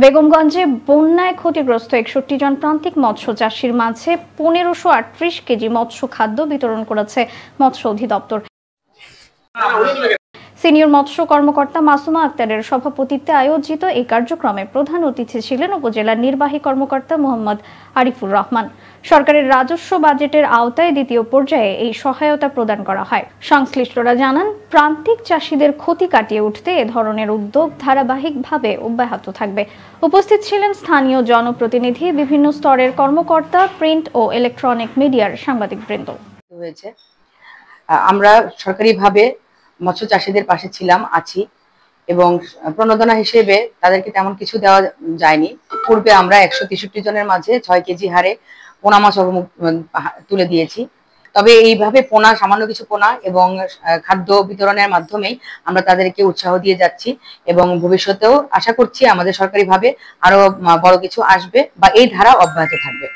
বেগমগঞ্জে বন্যায় ক্ষতিগ্রস্ত ৬১ জন প্রান্তিক মৎস্য চাষীর মাঝে ১৫৩৮ কেজি মৎস্য খাদ্য বিতরণ করেছে মৎস্য অধিদপ্তর। সিনিয়র মৎস্য কর্মকর্তা মাসুমা আক্তারের সভাপতিত্বে আয়োজিত এই কার্যক্রমে প্রধান অতিথি ছিলেন উপজেলার নির্বাহী কর্মকর্তা মোহাম্মদ আরিফুর রহমান। সরকারের রাজস্ব বাজেটের আওতায় দ্বিতীয় পর্যায়ে এই সহায়তা প্রদান করা হয়। সংশ্লিষ্টরা জানান, প্রান্তিক চাষীদের ক্ষতি কাটিয়ে উঠতে এ ধরনের উদ্যোগ ধারাবাহিকভাবে অব্যাহত থাকবে। উপস্থিত ছিলেন স্থানীয় জনপ্রতিনিধি, বিভিন্ন স্তরের কর্মকর্তা, প্রিন্ট ও ইলেকট্রনিক মিডিয়ার সাংবাদিকবৃন্দ। আমরা সরকারিভাবে মৎস্য চাষীদের পাশে ছিলাম, আছি, এবং প্রণোদনা হিসেবে তাদেরকে তেমন কিছু দেওয়া যায়নি। পূর্বে আমরা ১৬৩ জনের মাঝে ৬ কেজি হারে পোনা মাছ তুলে দিয়েছি। তবে এইভাবে সামান্য কিছু পোনা এবং খাদ্য বিতরণের মাধ্যমেই আমরা তাদেরকে উৎসাহ দিয়ে যাচ্ছি এবং ভবিষ্যতেও আশা করছি আমাদের সরকারিভাবে আরো বড় কিছু আসবে বা এই ধারা অব্যাহত থাকবে।